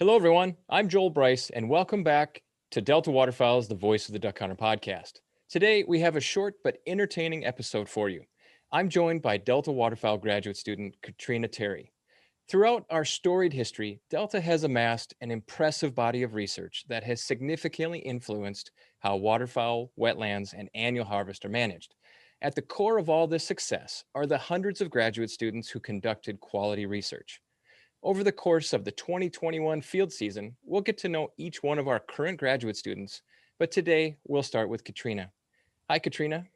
Hello, everyone. I'm Joel Bryce, and welcome back to Delta Waterfowl's The Voice of the Duck Hunter podcast. Today, we have a short but entertaining episode for you. I'm joined by Delta Waterfowl graduate student Catrina Terry. Throughout our storied history, Delta has amassed an impressive body of research that has significantly influenced how waterfowl, wetlands, and annual harvest are managed. At the core of all this success are the hundreds of graduate students who conducted quality research. Over the course of the 2021 field season, we'll get to know each one of our current graduate students, but today we'll start with Catrina. Hi, Catrina.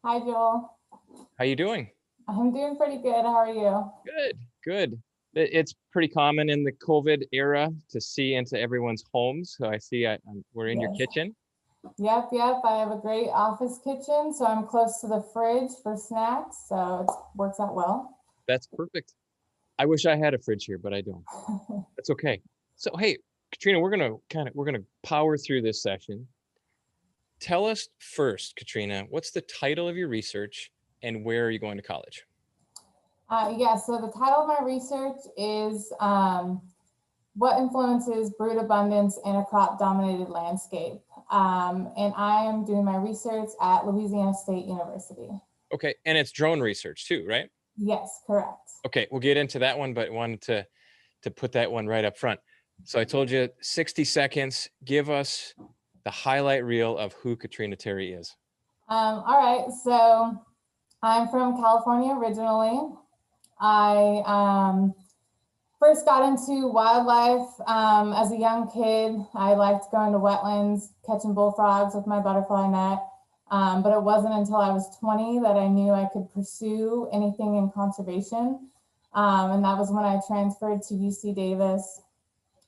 Hi, Joel. How you doing? I'm doing pretty good. How are you? Good. It's pretty common in the COVID era to see into everyone's homes. So I see we're in your Yes. kitchen. Yep. I have a great office kitchen, so I'm close to the fridge for snacks, so it works out well. That's perfect. I wish I had a fridge here, but I don't. That's okay. So, hey, Catrina, we're gonna power through this session. Tell us first, Catrina, what's the title of your research and where are you going to college? So the title of my research is What Influences Brood Abundance in a Crop-Dominated Landscape. And I am doing my research at Louisiana State University. Okay, and it's drone research too, right? Yes, correct. Okay, we'll get into that one, but wanted to put that one right up front. So I told you 60 seconds. Give us the highlight reel of who Catrina Terry is. All right, so I'm from California originally. I first got into wildlife as a young kid. I liked going to wetlands, catching bullfrogs with my butterfly net. But it wasn't until I was 20 that I knew I could pursue anything in conservation. And that was when I transferred to UC Davis.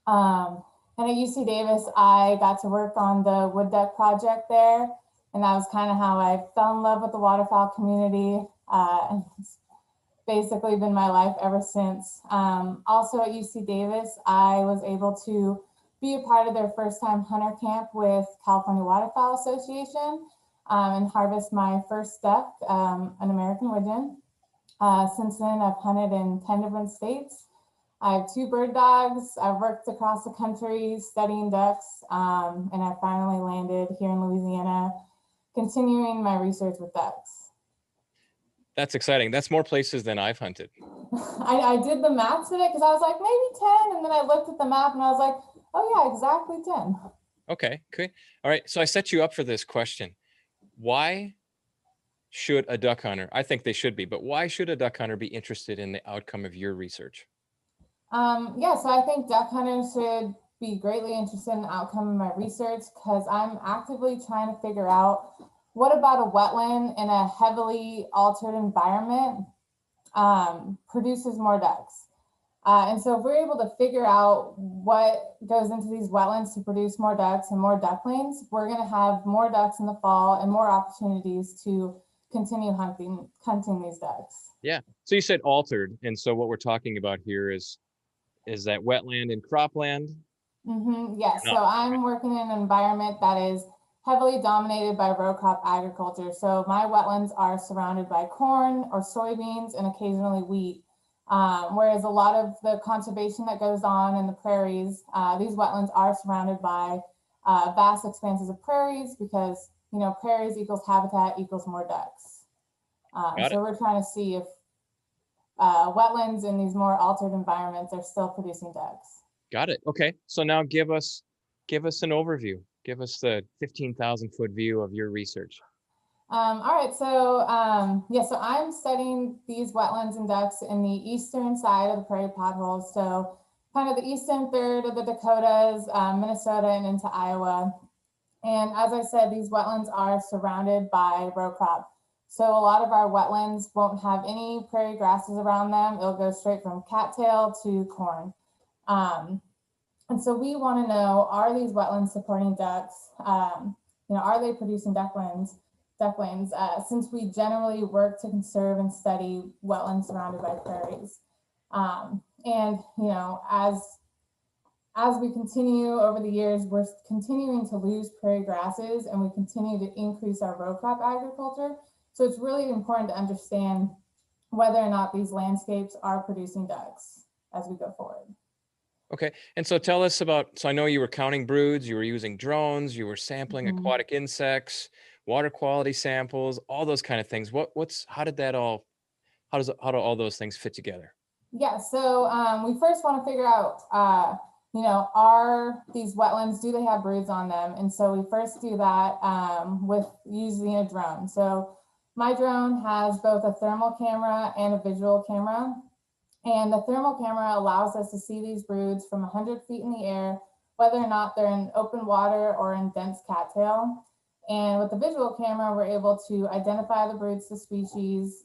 And at UC Davis, I got to work on the wood duck project there. And that was kind of how I fell in love with the waterfowl community. And it's basically been my life ever since. Also at UC Davis, I was able to be a part of their first time hunter camp with California Waterfowl Association. And harvest my first duck, an American widgeon. Since then, I've hunted in 10 different states. I have 2 bird dogs. I've worked across the country studying ducks, and I finally landed here in Louisiana, continuing my research with ducks. That's exciting. That's more places than I've hunted. I did the math today because I was like, maybe 10, and then I looked at the map and I was like, oh yeah, exactly 10. Okay, good. All right, so I set you up for this question. Why should a duck hunter, I think they should be, but why should a duck hunter be interested in the outcome of your research? So I think duck hunters should be greatly interested in the outcome of my research because I'm actively trying to figure out what about a wetland in a heavily altered environment produces more ducks. And so if we're able to figure out what goes into these wetlands to produce more ducks and more ducklings, we're going to have more ducks in the fall and more opportunities to continue hunting these ducks. Yeah. So you said altered. And so what we're talking about here is that wetland and cropland? Yes. So I'm working in an environment that is heavily dominated by row crop agriculture. So my wetlands are surrounded by corn or soybeans and occasionally wheat. Whereas a lot of the conservation that goes on in the prairies, these wetlands are surrounded by vast expanses of prairies because, prairies equals habitat equals more ducks. So we're trying to see if wetlands in these more altered environments are still producing ducks. Got it. Okay. So now give us an overview. Give us the 15,000 foot view of your research. All right, so so I'm studying these wetlands and ducks in the eastern side of the prairie potholes. So kind of the eastern third of the Dakotas, Minnesota, and into Iowa. And as I said, these wetlands are surrounded by row crop. So a lot of our wetlands won't have any prairie grasses around them. It'll go straight from cattail to corn. And so we want to know, are these wetlands supporting ducks? Are they producing ducklings? Since we generally work to conserve and study wetlands surrounded by prairies. As we continue over the years, we're continuing to lose prairie grasses and we continue to increase our row crop agriculture. So it's really important to understand whether or not these landscapes are producing ducks as we go forward. Okay. And so tell us about, so I know you were counting broods, you were using drones, you were sampling Mhm. aquatic insects, water quality samples, all those kind of things. How did that all, how do all those things fit together? Yeah, so we first want to figure out, are these wetlands, do they have broods on them? And so we first do that with using a drone. So my drone has both a thermal camera and a visual camera. And the thermal camera allows us to see these broods from 100 feet in the air, whether or not they're in open water or in dense cattail. And with the visual camera, we're able to identify the broods, the species,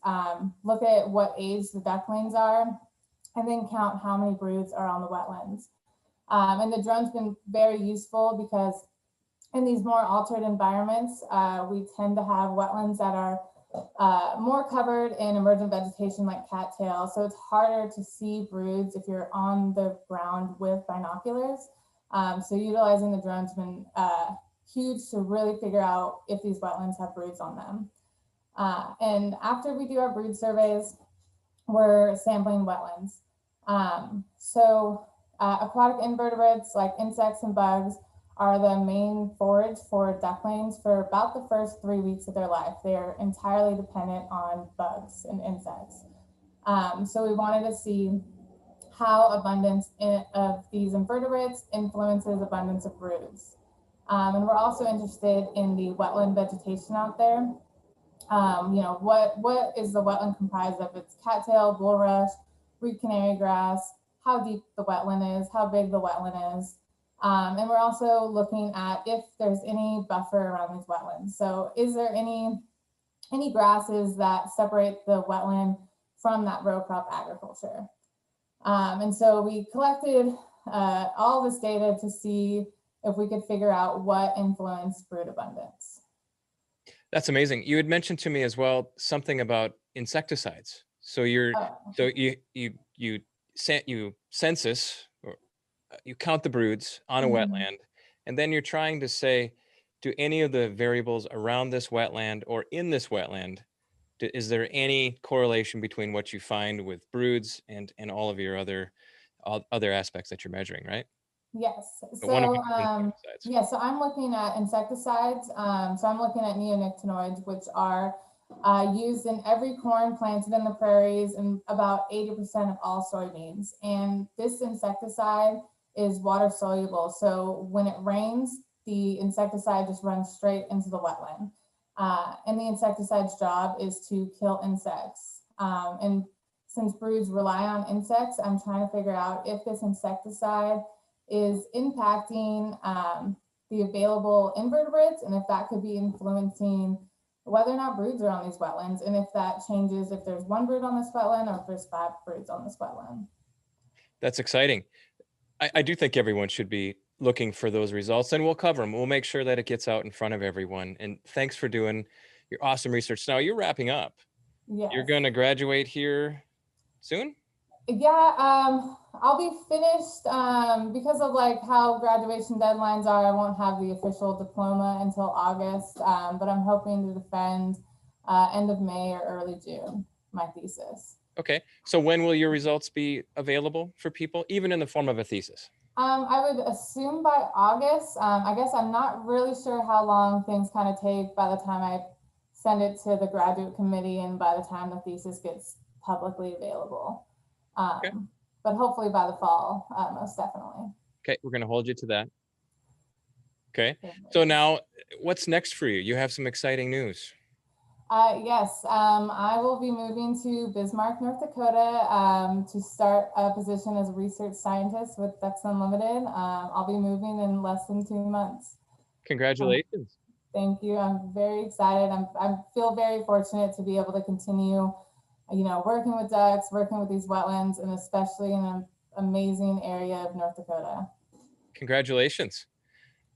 look at what age the ducklings are, and then count how many broods are on the wetlands. And the drone's been very useful because in these more altered environments, we tend to have wetlands that are more covered in emergent vegetation like cattail. So it's harder to see broods if you're on the ground with binoculars. So utilizing the drone's been huge to really figure out if these wetlands have broods on them. And after we do our brood surveys, we're sampling wetlands. Aquatic invertebrates like insects and bugs are the main forage for ducklings for about the first 3 weeks of their life. They are entirely dependent on bugs and insects. So we wanted to see how abundance of these invertebrates influences abundance of broods. And we're also interested in the wetland vegetation out there. What is the wetland comprised of? It's cattail, bulrush, reed canary grass, how deep the wetland is, how big the wetland is. And we're also looking at if there's any buffer around these wetlands. So is there any grasses that separate the wetland from that row crop agriculture? And so we collected all this data to see if we could figure out what influenced brood abundance. That's amazing. You had mentioned to me as well something about insecticides. So Oh. you census, or you count the broods on a Mhm. wetland, and then you're trying to say, do any of the variables around this wetland or in this wetland, is there any correlation between what you find with broods and all of your other aspects that you're measuring, right? Yes. But one of So, them is insecticides. yeah, so I'm looking at insecticides. So I'm looking at neonicotinoids, which are used in every corn planted in the prairies and about 80% of all soybeans. And this insecticide is water soluble. So when it rains, the insecticide just runs straight into the wetland. And the insecticide's job is to kill insects. And since broods rely on insects, I'm trying to figure out if this insecticide is impacting the available invertebrates and if that could be influencing whether or not broods are on these wetlands, and if that changes if there's one brood on this wetland or if there's 5 broods on this wetland. That's exciting. I do think everyone should be looking for those results, and we'll cover them. We'll make sure that it gets out in front of everyone. And thanks for doing your awesome research. Now you're wrapping up. You're Yes. going to graduate here soon? Yeah, I'll be finished because of like how graduation deadlines are. I won't have the official diploma until August, but I'm hoping to defend end of May or early June my thesis. Okay. So when will your results be available for people, even in the form of a thesis? I would assume by August. I guess I'm not really sure how long things kind of take by the time I send it to the graduate committee and by the time the thesis gets publicly available. Okay. But hopefully by the fall, most definitely. Okay. We're going to hold you to that. Okay. So now what's next for you? You have some exciting news. Yes, I will be moving to Bismarck, North Dakota to start a position as a research scientist with Ducks Unlimited. I'll be moving in less than 2 months. Congratulations. Thank you. I'm very excited. I feel very fortunate to be able to continue, working with ducks, working with these wetlands, and especially in an amazing area of North Dakota. Congratulations.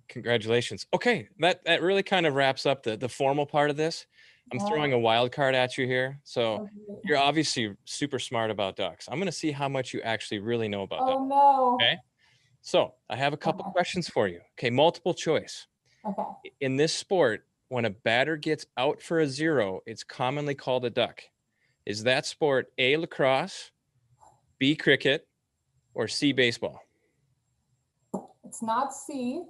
Congratulations. Okay, that really kind of wraps up the formal part of this. I'm throwing a wild card at you here. So Okay. you're obviously super smart about ducks. I'm going to see how much you actually really know about ducks. Oh no. Okay. So I have a couple Okay. questions for you. Okay, multiple choice. Okay. In this sport, when a batter gets out for a 0, it's commonly called a duck. Is that sport A, lacrosse, B, cricket, or C, baseball? It's not C.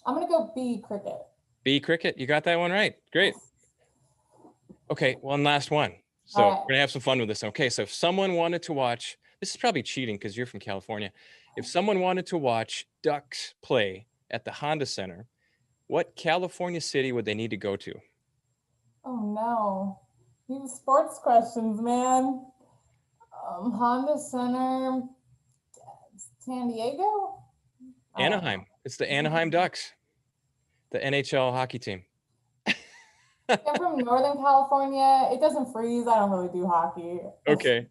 I'm going to go B, cricket. B, cricket. You got that one right. Great. Okay, one last one. So All right. we're gonna have some fun with this. Okay, so if someone wanted to watch, this is probably cheating because you're from California. If someone wanted to watch ducks play at the Honda Center, what California city would they need to go to? Oh no. These sports questions, man. Honda Center, San Diego? Anaheim. It's the Anaheim Ducks, the NHL hockey team. I'm from Northern California. It doesn't freeze. I don't really do hockey. Okay.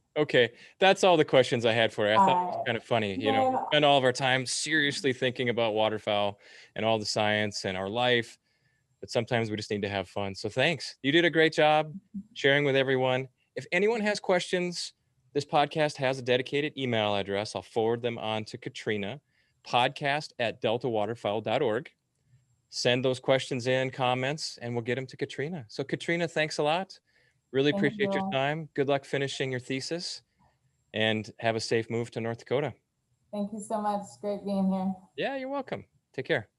That's all the questions I had for you. I thought it was kind of funny. You know, we Man. spend all of our time seriously thinking about waterfowl and all the science and our life, but sometimes we just need to have fun. So thanks. You did a great job sharing with everyone. If anyone has questions, this podcast has a dedicated email address. I'll forward them on to Catrina, podcast@deltawaterfowl.org. Send those questions in, comments, and we'll get them to Catrina. So Catrina, thanks a lot. Really appreciate your time. Good luck finishing your thesis and have a safe move to North Dakota. Thank you so much. It's great being here. Yeah, you're welcome. Take care.